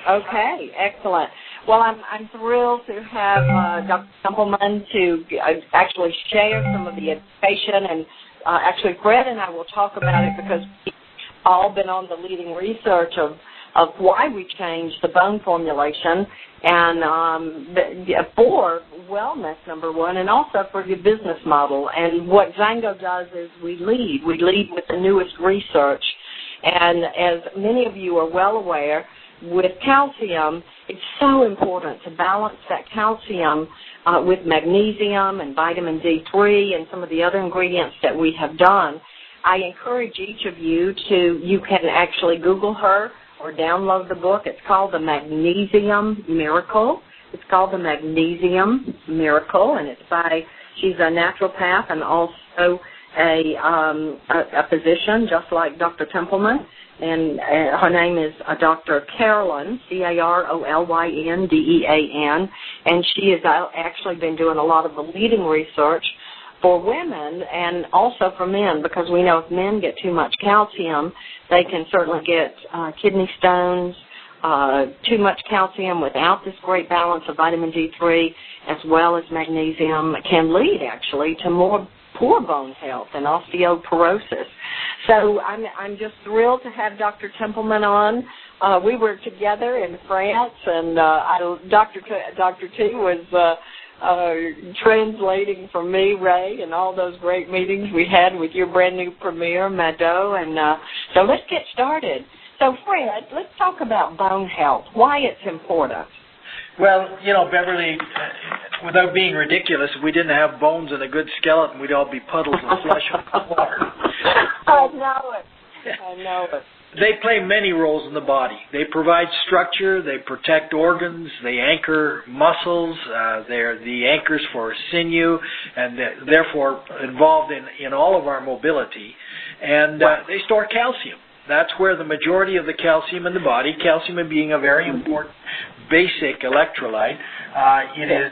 Okay, excellent. Well, I'm thrilled to have Dr. Templeman to actually share some of the education, and actually Fred and I will talk about it because we've all been on the leading research of why we changed the bone formulation and for wellness, number one, and also for your business model. And what XANGO does is we lead with the newest research. And as many of you are well aware, with calcium, it's so important to balance that calcium with magnesium and vitamin D3 and some of the other ingredients that we have done. I encourage each of you can actually Google her or download the book. It's called The Magnesium Miracle. It's called The Magnesium Miracle, and she's a naturopath and also a physician, just like Dr. Templeman. And her name is Dr. Carolyn, Carolyn, and she has actually been doing a lot of the leading research for women and also for men, because we know if men get too much calcium, they can certainly get kidney stones. Too much calcium without this great balance of vitamin D3 as well as magnesium can lead actually to more poor bone health and osteoporosis. So I'm just thrilled to have Dr. Templeman on. We were together in France, and Dr. T was translating for me, Ray, and all those great meetings we had with your brand new premier, Mado. And so let's get started. So, Fred, let's talk about bone health, why it's important. Well, Beverly, without being ridiculous, if we didn't have bones and a good skeleton, we'd all be puddles of flesh on the water. I know it. They play many roles in the body. They provide structure, they protect organs, they anchor muscles, they're the anchors for sinew, and therefore involved in all of our mobility. And they store calcium. That's where the majority of the calcium in the body, calcium being a very important basic electrolyte, it is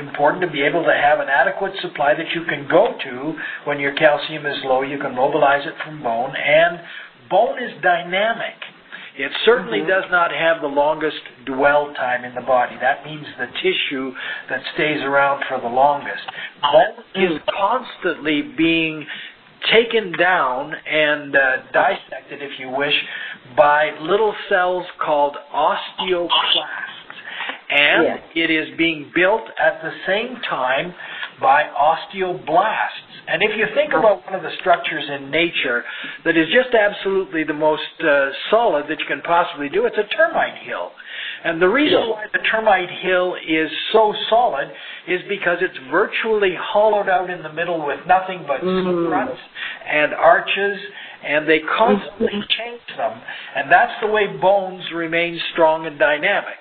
important to be able to have an adequate supply that you can go to when your calcium is low. You can mobilize it from bone, and bone is dynamic. It certainly does not have the longest dwell time in the body. That means the tissue that stays around for the longest. Bone is constantly being taken down and dissected, if you wish, by little cells called osteoclasts. And it is being built at the same time by osteoblasts. And if you think about one of the structures in nature that is just absolutely the most solid that you can possibly do, it's a termite hill. And the reason why the termite hill is so solid is because it's virtually hollowed out in the middle with nothing but struts and arches, and they constantly change them. And that's the way bones remain strong and dynamic.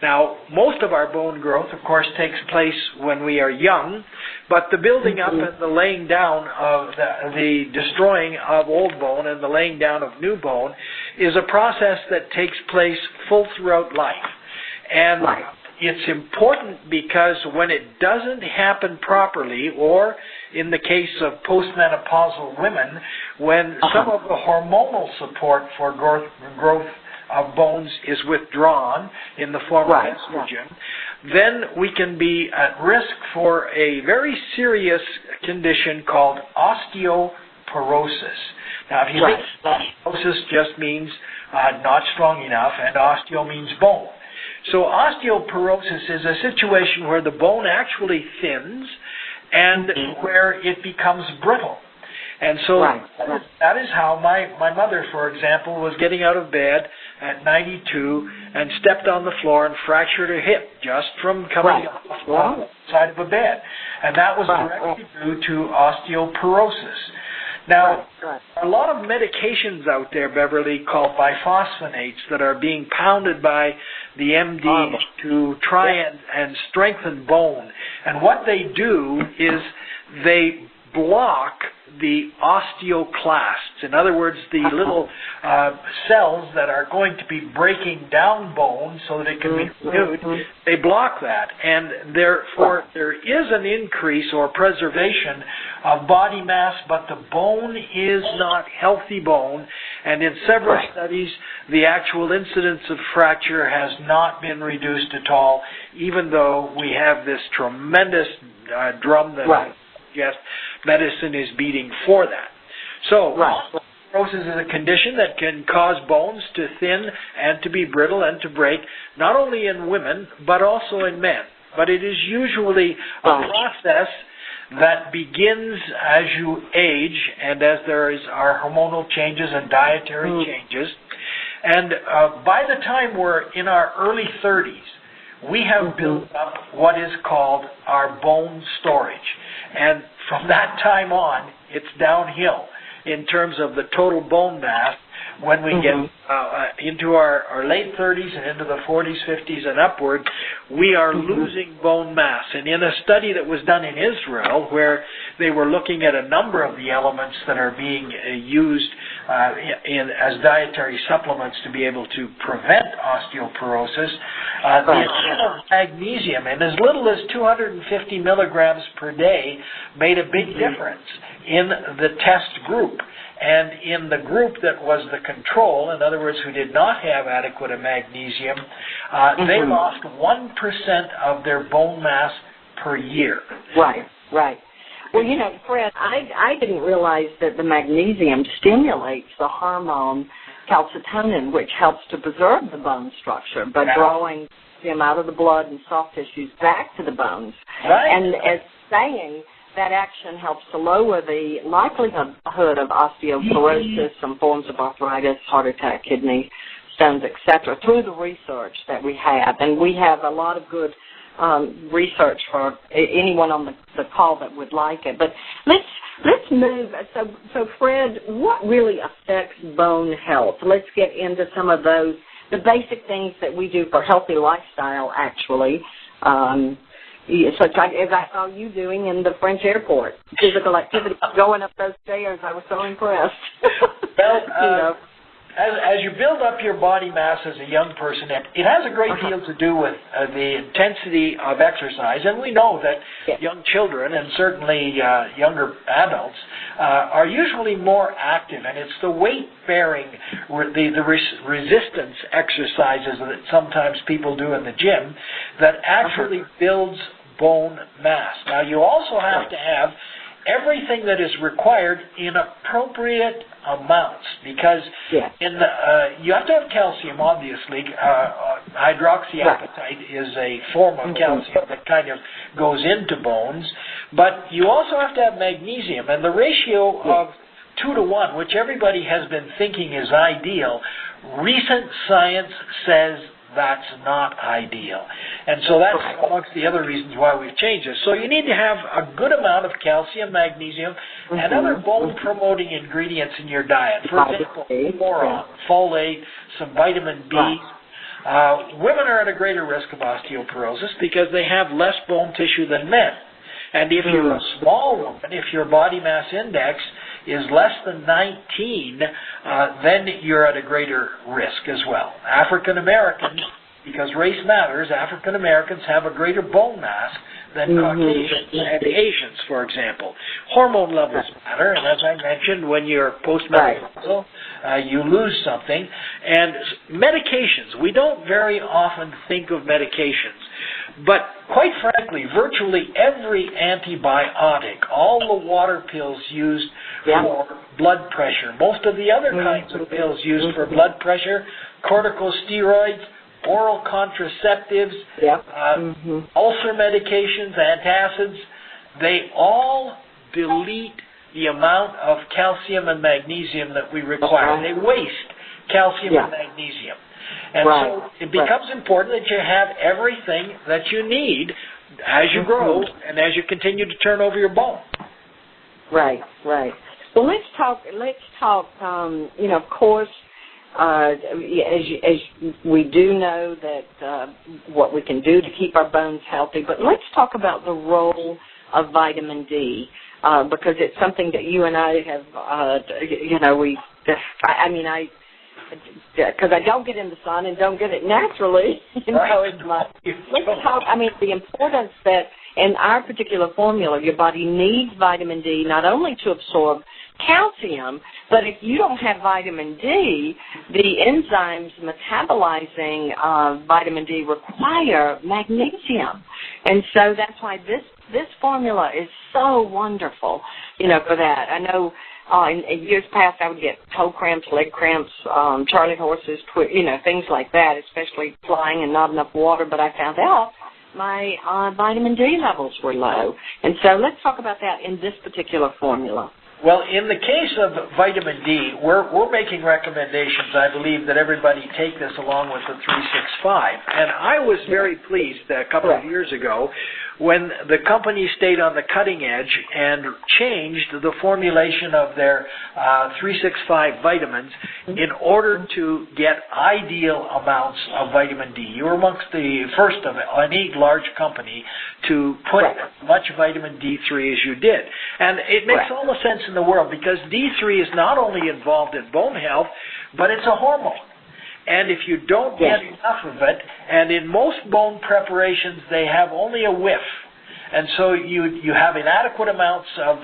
Now, most of our bone growth, of course, takes place when we are young, but the building up and the laying down of the destroying of old bone and the laying down of new bone is a process that takes place full throughout life. And it's important because when it doesn't happen properly, or in the case of postmenopausal women, when some of the hormonal support for growth of bones is withdrawn in the form of estrogen, then we can be at risk for a very serious condition called osteoporosis. Now, if you think osteoporosis just means not strong enough, and osteo means bone. So osteoporosis is a situation where the bone actually thins and where it becomes brittle. And so that is how my mother, for example, was getting out of bed at 92 and stepped on the floor and fractured her hip just from coming off the side of a bed. And that was directly due to osteoporosis. Now, a lot of medications out there, Beverly, called biphosphonates that are being pounded by the MD to try and strengthen bone. And what they do is they block the osteoclasts. In other words, the little cells that are going to be breaking down bone so that it can be renewed, they block that. And therefore, there is an increase or preservation of body mass, but the bone is not healthy bone. And in several studies, the actual incidence of fracture has not been reduced at all, even though we have this tremendous drum that suggests medicine is beating for that. So, osteoporosis is a condition that can cause bones to thin and to be brittle and to break, not only in women, but also in men. But it is usually a process that begins as you age and as there are hormonal changes and dietary changes. And by the time we're in our early 30s, we have built up what is called our bone storage. And from that time on, it's downhill in terms of the total bone mass. When we get into our late 30s and into the 40s, 50s, and upward, we are losing bone mass. And in a study that was done in Israel, where they were looking at a number of the elements that are being used as dietary supplements to be able to prevent osteoporosis, the amount of magnesium, and as little as 250 milligrams per day, made a big difference in the test group. And in the group that was the control, in other words, who did not have adequate magnesium, they lost 1% of their bone mass per year. Right. Well, Fred, I didn't realize that the magnesium stimulates the hormone calcitonin, which helps to preserve the bone structure by drawing them out of the blood and soft tissues back to the bones. And as saying, that action helps to lower the likelihood of osteoporosis, some forms of arthritis, heart attack, kidney stones, etc., through the research that we have. And we have a lot of good research for anyone on the call that would like it. But let's move. So Fred, what really affects bone health? Let's get into some of those, the basic things that we do for healthy lifestyle, actually. Such as I saw you doing in the French airport, physical activity, going up those stairs. I was so impressed. Well, as you build up your body mass as a young person, it has a great deal to do with the intensity of exercise. And we know that young children and certainly younger adults are usually more active. And it's the weight-bearing, the resistance exercises that sometimes people do in the gym that actually builds bone mass. Now, you also have to have everything that is required in appropriate amounts, because you have to have calcium, obviously. Hydroxyapatite is a form of calcium that kind of goes into bones, but you also have to have magnesium, and the ratio of 2 to 1, which everybody has been thinking is ideal, recent science says that's not ideal. And so that's amongst the other reasons why we've changed this. So you need to have a good amount of calcium, magnesium, and other bone-promoting ingredients in your diet. For example, boron, folate, some vitamin B. Women are at a greater risk of osteoporosis because they have less bone tissue than men. And if you're a small woman, if your body mass index is less than 19, then you're at a greater risk as well. African Americans, because race matters, African Americans have a greater bone mass than Caucasians and Asians, for example. Hormone levels matter, and as I mentioned, when you're postmenopausal, you lose something. And medications, we don't very often think of medications. But quite frankly, virtually every antibiotic, all the water pills used for blood pressure, most of the other kinds of pills used for blood pressure, corticosteroids, oral contraceptives, ulcer medications, antacids, they all delete the amount of calcium and magnesium that we require. They waste calcium and magnesium. And so it becomes important that you have everything that you need as you grow and as you continue to turn over your bone. Right. Well, let's talk. Of course, as we do know that what we can do to keep our bones healthy, but let's talk about the role of vitamin D, because it's something that you and I have, because I don't get in the sun and don't get it naturally, let's talk, the importance that in our particular formula, your body needs vitamin D not only to absorb calcium, but if you don't have vitamin D, the enzymes metabolizing vitamin D require magnesium. And so that's why this formula is so wonderful, for that. I know in years past I would get toe cramps, leg cramps, charley horses, things like that, especially flying and not enough water, but I found out my vitamin D levels were low. And so let's talk about that in this particular formula. Well, in the case of vitamin D, we're making recommendations, I believe, that everybody take this along with the 365. And I was very pleased a couple of years ago when the company stayed on the cutting edge and changed the formulation of their 365 vitamins in order to get ideal amounts of vitamin D. You were amongst the first of any large company to put as much vitamin D3 as you did. And it makes all the sense in the world because D3 is not only involved in bone health, but it's a hormone. And if you don't get enough of it, and in most bone preparations they have only a whiff, and so you have inadequate amounts of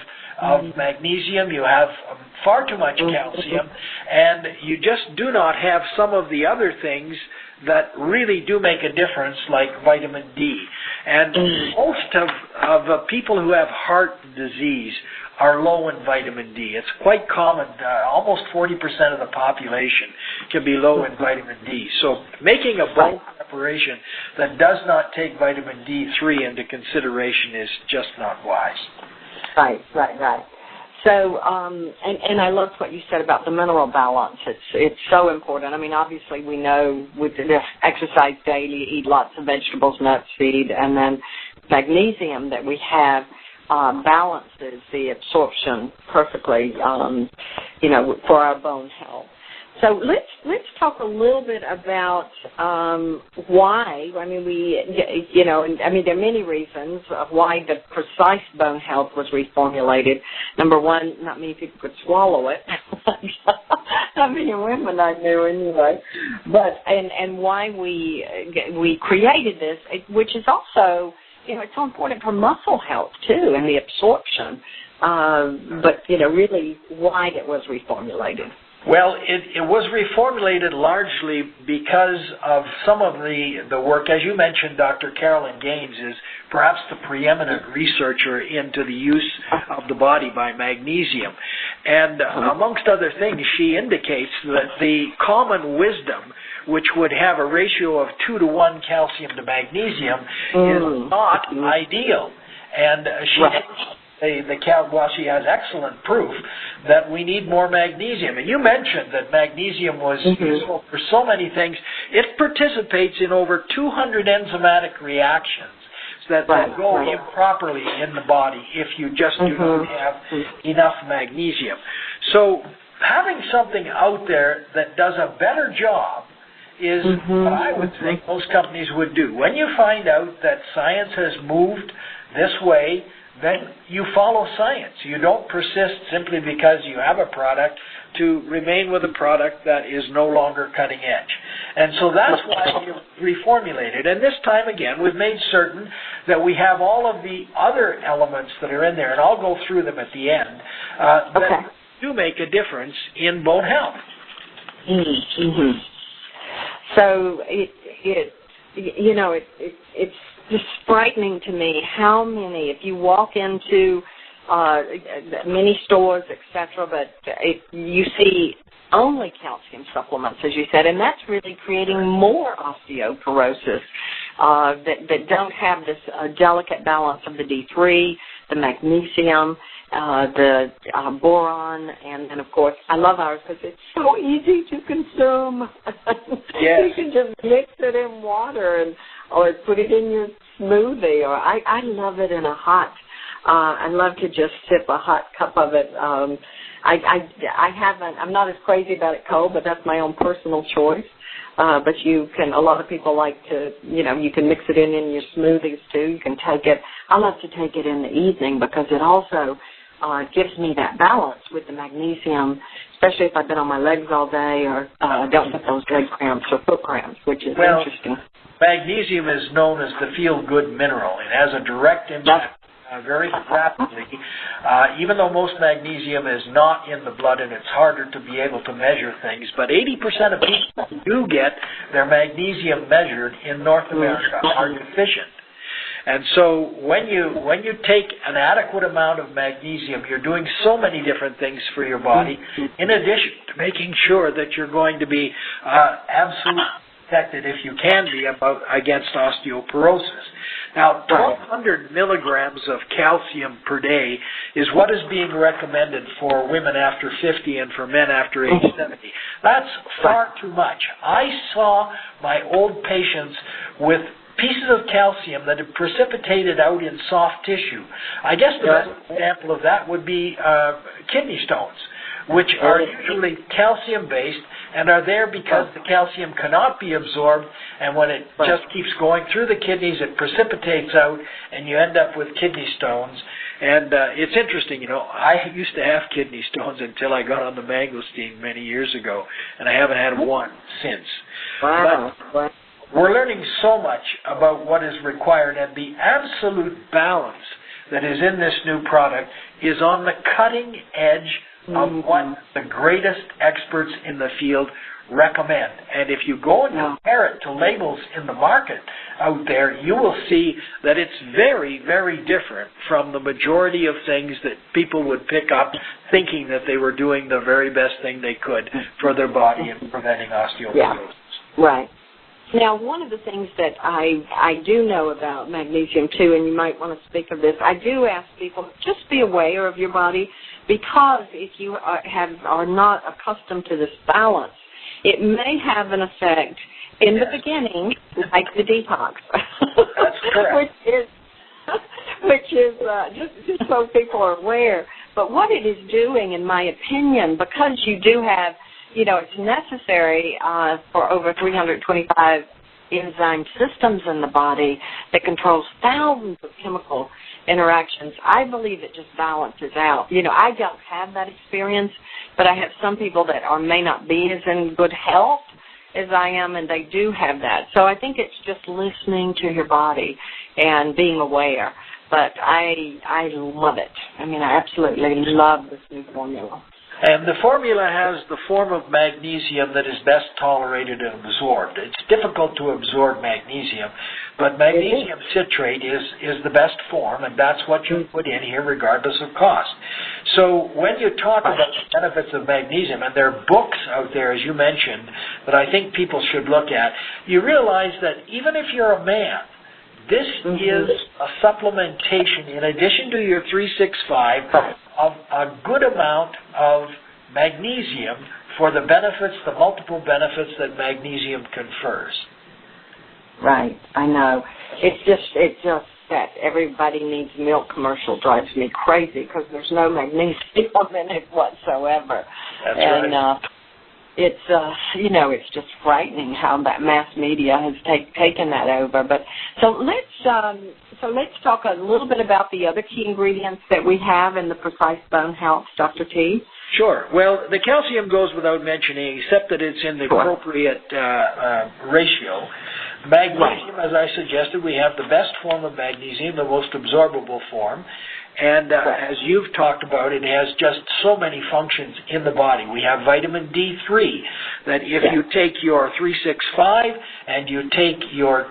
magnesium, you have far too much calcium, and you just do not have some of the other things that really do make a difference, like vitamin D. And most of people who have heart disease are low in vitamin D. It's quite common. Almost 40% of the population can be low in vitamin D. So making a bone preparation that does not take vitamin D3 into consideration is just not wise. Right. So, and I loved what you said about the mineral balance. It's so important. I mean, obviously we know with the exercise daily, eat lots of vegetables, nuts, seed, and then magnesium that we have balances the absorption perfectly, for our bone health. So let's talk a little bit about why. I mean, there are many reasons of why the Precise Bone Health was reformulated. Number one, not many people could swallow it. Not many women I knew anyway. But and why we created this, which is also, it's so important for muscle health too and the absorption. But really why it was reformulated. Well, it was reformulated largely because of some of the work. As you mentioned, Dr. Carolyn Gaines is perhaps the preeminent researcher into the use of the body by magnesium. And amongst other things, she indicates that the common wisdom, which would have a ratio of 2-to-1 calcium to magnesium, is not ideal. And she has excellent proof that we need more magnesium. And you mentioned that magnesium was useful for so many things. It participates in over 200 enzymatic reactions that go improperly in the body if you just do not have enough magnesium. So having something out there that does a better job is what I would think most companies would do. When you find out that science has moved this way, then you follow science. You don't persist simply because you have a product to remain with a product that is no longer cutting edge. And so that's why we reformulated. And this time, again, we've made certain that we have all of the other elements that are in there, and I'll go through them at the end, that do make a difference in bone health. So it's just frightening to me how many, if you walk into many stores, etc., but you see only calcium supplements, as you said, and that's really creating more osteoporosis that don't have this delicate balance of the D3, the magnesium, the boron, and of course, I love ours because it's so easy to consume. You can just mix it in water or put it in your smoothie, or I love it in a hot. I love to just sip a hot cup of it. I'm not as crazy about it cold, but that's my own personal choice. But a lot of people like to, you can mix it in your smoothies too. You can take it. I love to take it in the evening because it also gives me that balance with the magnesium, especially if I've been on my legs all day or don't get those leg cramps or foot cramps, which is interesting. Magnesium is known as the feel-good mineral. It has a direct impact very rapidly, even though most magnesium is not in the blood and it's harder to be able to measure things. But 80% of people who do get their magnesium measured in North America are deficient. And so when you take an adequate amount of magnesium, you're doing so many different things for your body, in addition to making sure that you're going to be absolutely protected, if you can be, against osteoporosis. Now, 1,200 milligrams of calcium per day is what is being recommended for women after 50 and for men after age 70. That's far too much. I saw my old patients with pieces of calcium that have precipitated out in soft tissue. I guess the best example of that would be kidney stones, which are usually calcium-based and are there because the calcium cannot be absorbed, and when it just keeps going through the kidneys, it precipitates out, and you end up with kidney stones. And it's interesting, I used to have kidney stones until I got on the mangosteen many years ago, and I haven't had one since. Wow. But we're learning so much about what is required, and the absolute balance that is in this new product is on the cutting edge of what the greatest experts in the field recommend. And if you go and compare it to labels in the market out there, you will see that it's very, very different from the majority of things that people would pick up thinking that they were doing the very best thing they could for their body and preventing osteoporosis. Yeah. Right. Now, one of the things that I do know about magnesium, too, and you might want to speak of this, I do ask people, just be aware of your body, because if you are not accustomed to this balance, it may have an effect in the beginning, like the detox. That's correct. which is just so people are aware. But what it is doing, in my opinion, because you do have, it's necessary for over 325 enzyme systems in the body that controls thousands of chemical interactions. I believe it just balances out. I don't have that experience, but I have some people that may not be as in good health as I am, and they do have that. So I think it's just listening to your body and being aware. But I love it. I absolutely love this new formula. And the formula has the form of magnesium that is best tolerated and absorbed. It's difficult to absorb magnesium, but magnesium citrate is the best form, and that's what you put in here regardless of cost. So when you talk about the benefits of magnesium, and there are books out there, as you mentioned, that I think people should look at, you realize that even if you're a man, this is a supplementation, in addition to your 365, of a good amount of magnesium for the benefits, the multiple benefits that magnesium confers. Right, I know. It's just that everybody needs milk commercial drives me crazy because there's no magnesium in it whatsoever. That's right. It's it's just frightening how that mass media has taken that over. But so let's talk a little bit about the other key ingredients that we have in the Precise Bone Health, Dr. T. Sure. Well, the calcium goes without mentioning, except that it's in the appropriate ratio. Magnesium, as I suggested, we have the best form of magnesium, the most absorbable form. And as you've talked about, it has just so many functions in the body. We have vitamin D3, that if you take your 365 and you take your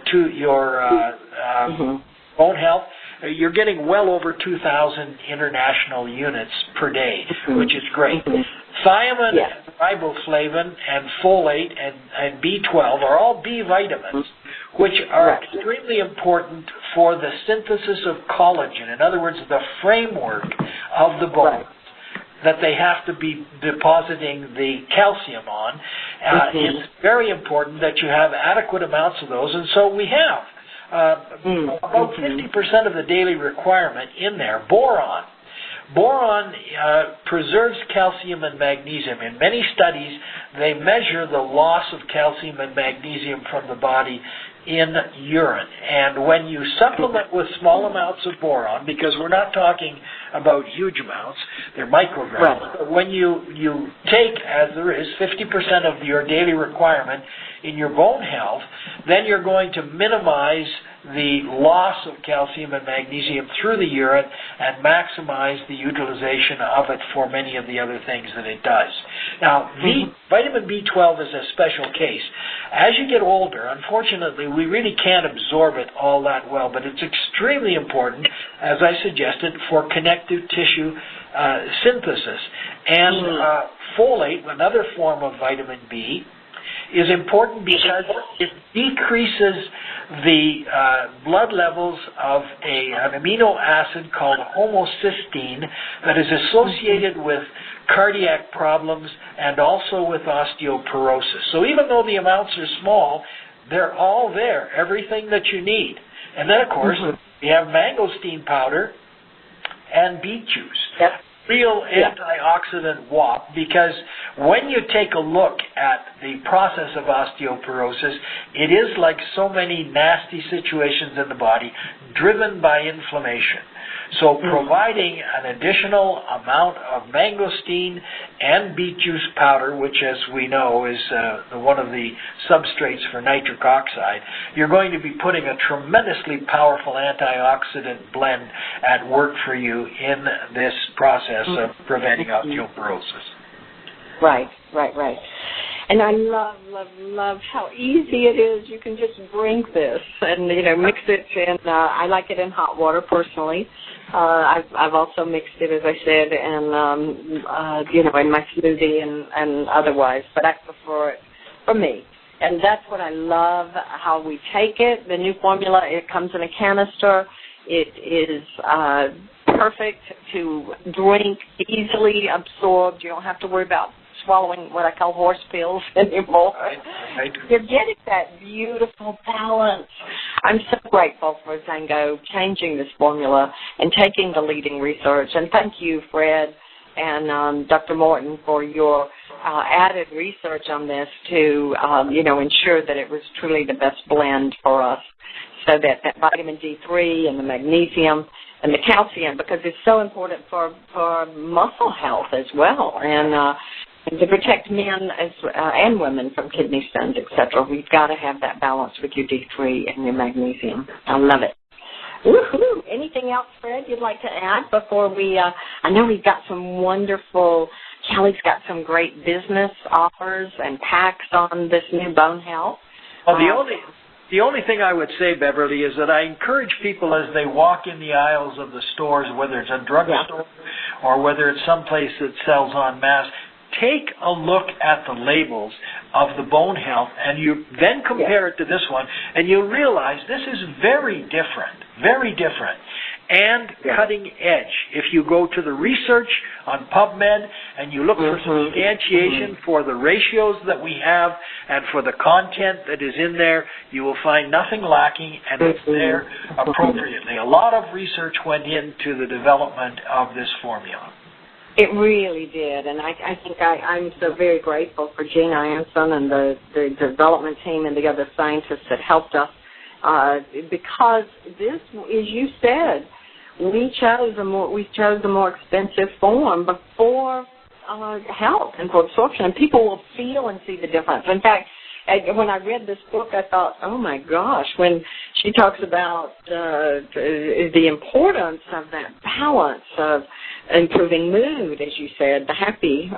bone health, you're getting well over 2,000 international units per day, which is great. Thiamine, riboflavin, and folate, and B12 are all B vitamins, which are extremely important for the synthesis of collagen. In other words, the framework of the bone that they have to be depositing the calcium on. It's very important that you have adequate amounts of those, and so we have about 50% of the daily requirement in there. Boron. Boron preserves calcium and magnesium. In many studies, they measure the loss of calcium and magnesium from the body in urine. And when you supplement with small amounts of boron, because we're not talking about huge amounts. They're micrograms. Right. But when you take, as there is, 50% of your daily requirement in your bone health, then you're going to minimize the loss of calcium and magnesium through the urine and maximize the utilization of it for many of the other things that it does. Now, vitamin B12 is a special case. As you get older, unfortunately, we really can't absorb it all that well, but it's extremely important, as I suggested, for connective tissue synthesis. And folate, another form of vitamin B, is important because it decreases the blood levels of an amino acid called homocysteine that is associated with cardiac problems and also with osteoporosis. So even though the amounts are small, they're all there, everything that you need. And then, of course, we have mangosteen powder and beet juice. Yep. Real antioxidant wop, because when you take a look at the process of osteoporosis, it is like so many nasty situations in the body driven by inflammation. So providing an additional amount of mangosteen and beet juice powder, which as we know is one of the substrates for nitric oxide, you're going to be putting a tremendously powerful antioxidant blend at work for you in this process of preventing osteoporosis. Right. And I love how easy it is. You can just drink this and, mix it in. I like it in hot water personally. I've also mixed it, as I said, and, in my smoothie and otherwise, but I prefer it for me. And that's what I love, how we take it. The new formula, it comes in a canister. It is perfect to drink, easily absorbed. You don't have to worry about swallowing what I call horse pills anymore. Right. You're getting that beautiful balance. I'm so grateful for XANGO changing this formula and taking the leading research. And thank you, Fred and Dr. Morton, for your added research on this to, ensure that it was truly the best blend for us, so that vitamin D3 and the magnesium and the calcium, because it's so important for muscle health as well, and to protect men and women from kidney stones, etc. We've got to have that balance with your D3 and your magnesium. I love it. Woohoo! Anything else, Fred, you'd like to add before we, I know we've got some wonderful, Kelly's got some great business offers and packs on this new bone health. Well, the only thing I would say, Beverly, is that I encourage people as they walk in the aisles of the stores, whether it's a drugstore or whether it's someplace that sells en masse, take a look at the labels of the bone health, and you then compare it to this one, and you'll realize this is very different, and cutting edge. If you go to the research on PubMed and you look for substantiation for the ratios that we have and for the content that is in there, you will find nothing lacking, and it's there appropriately. A lot of research went into the development of this formula. It really did, and I think I'm so very grateful for Gina Anson and the development team and the other scientists that helped us, because this, as you said, we chose a more expensive form before health and for absorption, and people will feel and see the difference. In fact, when I read this book, I thought, oh my gosh, when she talks about the importance of that balance of improving mood, as you said, the happy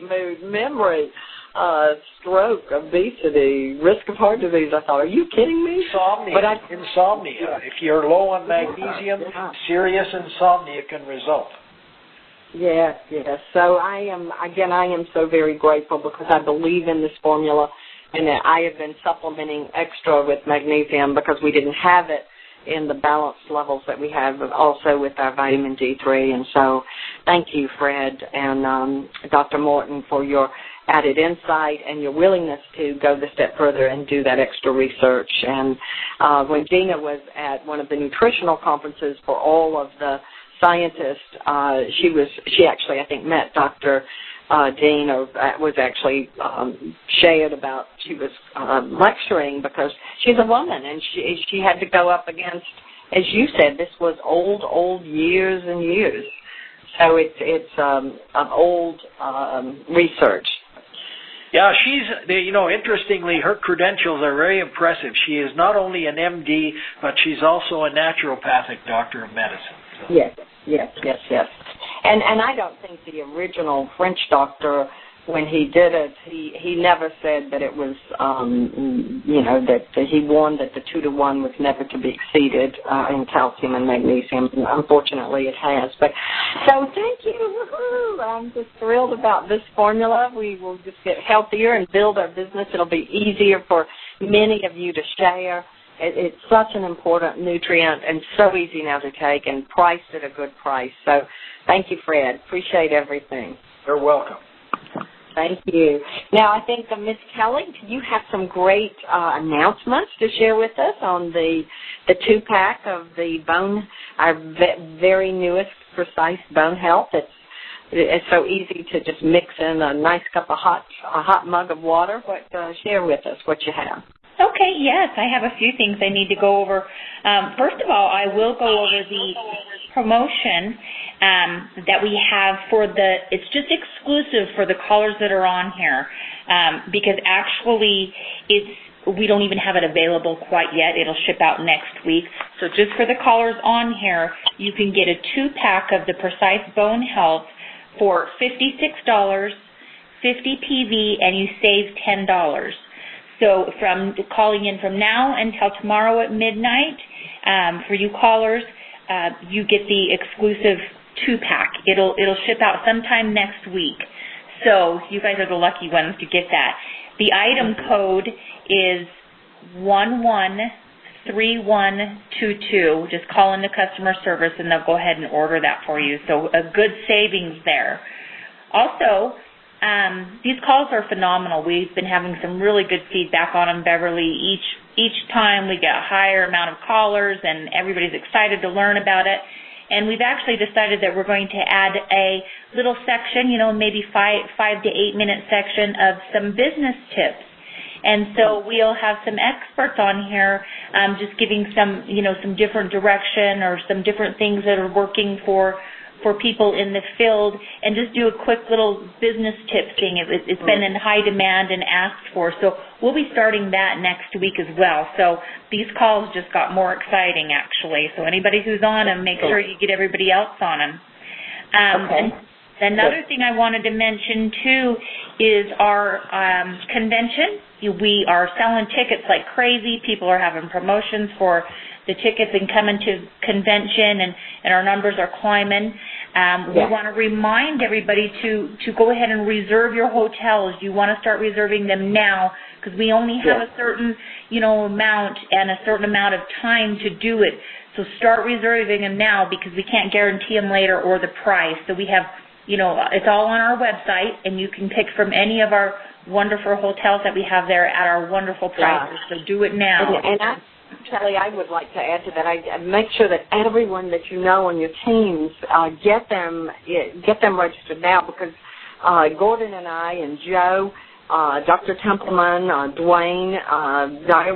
mood, memory, stroke, obesity, risk of heart disease. I thought, are you kidding me? Insomnia. If you're low on magnesium, serious insomnia can result. Yes. So I am so very grateful, because I believe in this formula, and I have been supplementing extra with magnesium because we didn't have it in the balanced levels that we have also with our vitamin D3. And so thank you, Fred and Dr. Morton, for your added insight and your willingness to go the step further and do that extra research. And when Gina was at one of the nutritional conferences for all of the scientists, she actually, I think, met Dr. Dean, or was actually shared about, she was lecturing because she's a woman, and she had to go up against as you said, this was old years and years. So it's old research. Yeah, interestingly, her credentials are very impressive. She is not only an MD, but she's also a naturopathic doctor of medicine. So. Yes. And I don't think the original French doctor, when he did it, he never said that it was, that he warned that the 2-to-1 was never to be exceeded in calcium and magnesium. Unfortunately, it has. But so thank you. Woo-hoo. I'm just thrilled about this formula. We will just get healthier and build our business. It'll be easier for many of you to share. It's such an important nutrient and so easy now to take and priced at a good price. So thank you, Fred. Appreciate everything. You're welcome. Thank you. Now, I think, Miss Kelly, you have some great announcements to share with us on the 2-pack of the bone, our very newest Precise Bone Health. It's so easy to just mix in a nice cup of a hot mug of water. Share with us what you have. Okay, yes, I have a few things I need to go over. First of all, I will go over the promotion that we have it's just exclusive for the callers that are on here, because actually we don't even have it available quite yet. It'll ship out next week. So just for the callers on here, you can get a 2-pack of the Precise Bone Health for $56, 50 PV, and you save $10. So from calling in from now until tomorrow at midnight, for you callers, you get the exclusive 2-pack. It'll ship out sometime next week. So you guys are the lucky ones to get that. The item code is 113122. Just call in the customer service and they'll go ahead and order that for you. So a good savings there. Also, these calls are phenomenal. We've been having some really good feedback on them, Beverly. Each time we get a higher amount of callers, and everybody's excited to learn about it. And we've actually decided that we're going to add a little section, maybe 5 to 8 minute section of some business tips. And so we'll have some experts on here just giving some different direction or some different things that are working for people in the field, and just do a quick little business tip thing. It's been in high demand and asked for, so we'll be starting that next week as well. So these calls just got more exciting, actually. So anybody who's on them, make sure you get everybody else on them. And another thing I wanted to mention, too, is our convention. We are selling tickets like crazy. People are having promotions for the tickets and coming to convention, and our numbers are climbing. We want to remind everybody to go ahead and reserve your hotels. You want to start reserving them now, because we only have a certain amount and a certain amount of time to do it. So start reserving them now, because we can't guarantee them later or the price. So we have, it's all on our website, and you can pick from any of our wonderful hotels that we have there at our wonderful prices. So do it now. Kelly, I would like to add to that. I make sure that everyone that you know on your teams get them registered now, because Gordon and I and Joe, Dr. Templeman, Dwayne,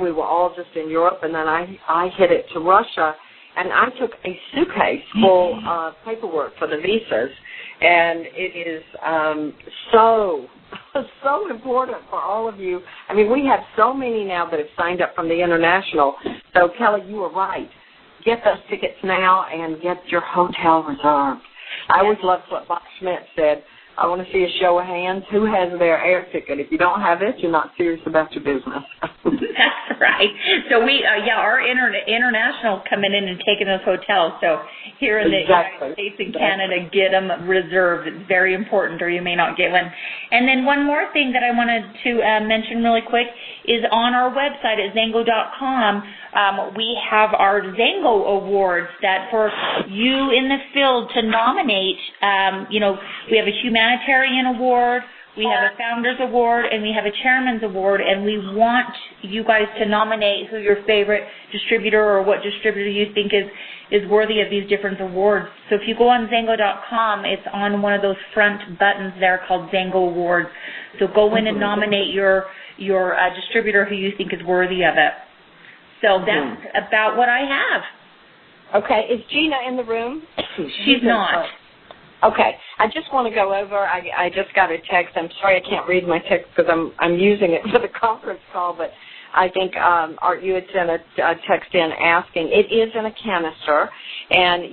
we were all just in Europe, and then I hit it to Russia, and I took a suitcase full of paperwork for the visas, and it is so important for all of you. I mean, we have so many now that have signed up from the international. So, Kelly, you were right. Get those tickets now and get your hotel reserved. I always loved what Bob Schmidt said. I want to see a show of hands. Who has their air ticket? If you don't have it, you're not serious about your business. That's right. So our international coming in and taking those hotels. So here in the United States and Canada, get them reserved. It's very important, or you may not get one. And then one more thing that I wanted to mention really quick is on our website at XANGO.com, we have our XANGO Awards that for you in the field to nominate. We have a humanitarian award, we have a Founders Award, and we have a Chairman's Award, and we want you guys to nominate who your favorite distributor or what distributor you think is worthy of these different awards. So if you go on XANGO.com, it's on one of those front buttons there called XANGO Awards. So go in and nominate your distributor who you think is worthy of it. So that's about what I have. Okay, is Gina in the room? She's not. Okay, I just want to go over. I just got a text. I'm sorry I can't read my text because I'm using it for the conference call, but I think Art, you had sent a text in asking. It is in a canister, and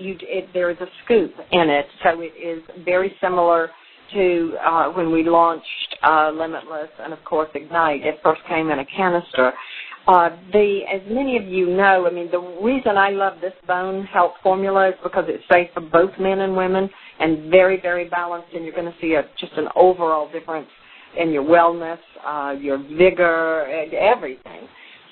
there is a scoop in it, so it is very similar to when we launched Limitless and, of course, Ignite. It first came in a canister. As many of you know, I mean, the reason I love this bone health formula is because it's safe for both men and women and very, very balanced, and you're going to see just an overall difference in your wellness, your vigor, everything.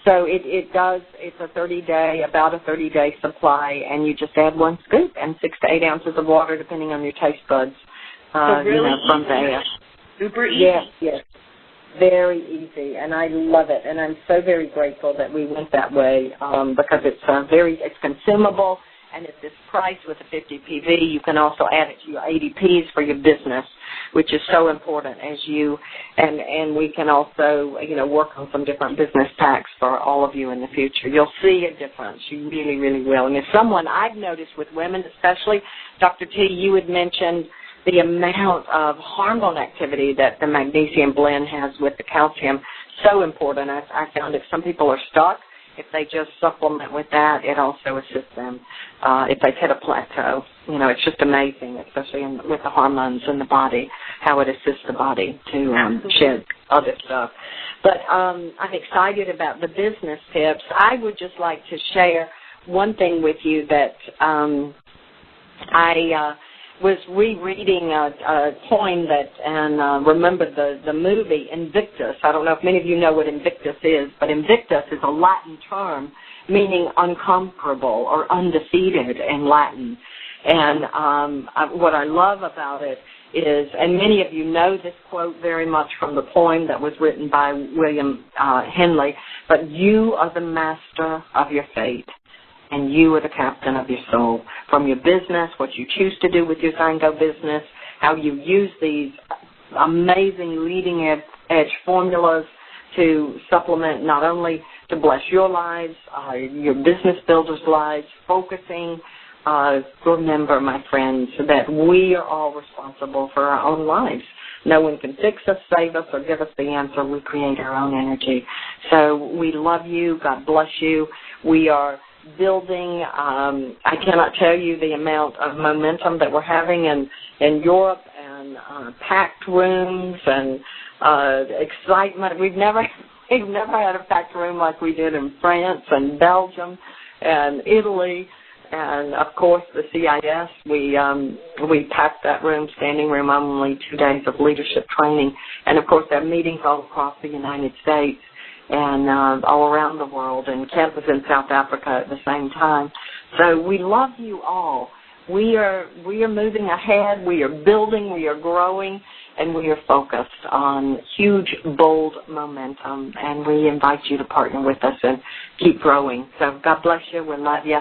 So it's about a 30-day supply, and you just add 1 scoop and 6 to 8 ounces of water, depending on your taste buds. So really from there. Super easy. Yes. Very easy, and I love it, and I'm so very grateful that we went that way because it's consumable, and at this price with a 50 PV, you can also add it to your ADPs for your business, which is so important as and we can also, work on some different business packs for all of you in the future. You'll see a difference. You really, really will. And if someone I've noticed with women especially, Dr. T, you had mentioned the amount of hormone activity that the magnesium blend has with the calcium, so important. I found if some people are stuck, if they just supplement with that, it also assists them if they've hit a plateau. It's just amazing, especially with the hormones in the body, how it assists the body to shed other stuff. But I'm excited about the business tips. I would just like to share one thing with you that I was rereading a poem and remembered the movie Invictus. I don't know if many of you know what Invictus is, but Invictus is a Latin term meaning unconquerable or undefeated in Latin. And what I love about it is, and many of you know this quote very much from the poem that was written by William Henley, but you are the master of your fate. And you are the captain of your soul. From your business, what you choose to do with your XANGO business, how you use these amazing leading-edge formulas to supplement not only to bless your lives, your business builders' lives, focusing. Remember, my friends, that we are all responsible for our own lives. No one can fix us, save us, or give us the answer. We create our own energy. So we love you. God bless you. We are building. I cannot tell you the amount of momentum that we're having in Europe and packed rooms and excitement. We've never had a packed room like we did in France and Belgium and Italy. And, of course, the CIS, we packed that room, standing room only, 2 days of leadership training. And, of course, there are meetings all across the United States and all around the world, and Kev was in South Africa at the same time. So we love you all. We are moving ahead. We are building. We are growing, and we are focused on huge, bold momentum. And we invite you to partner with us and keep growing. So God bless you. We love you.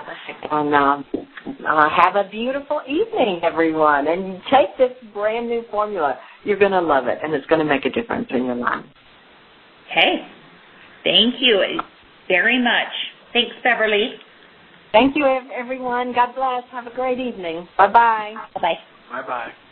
And have a beautiful evening, everyone. And take this brand new formula. You're going to love it, and it's going to make a difference in your life. Hey. Thank you very much. Thanks, Beverly. Thank you, everyone. God bless. Have a great evening. Bye-bye. Bye-bye. Bye-bye.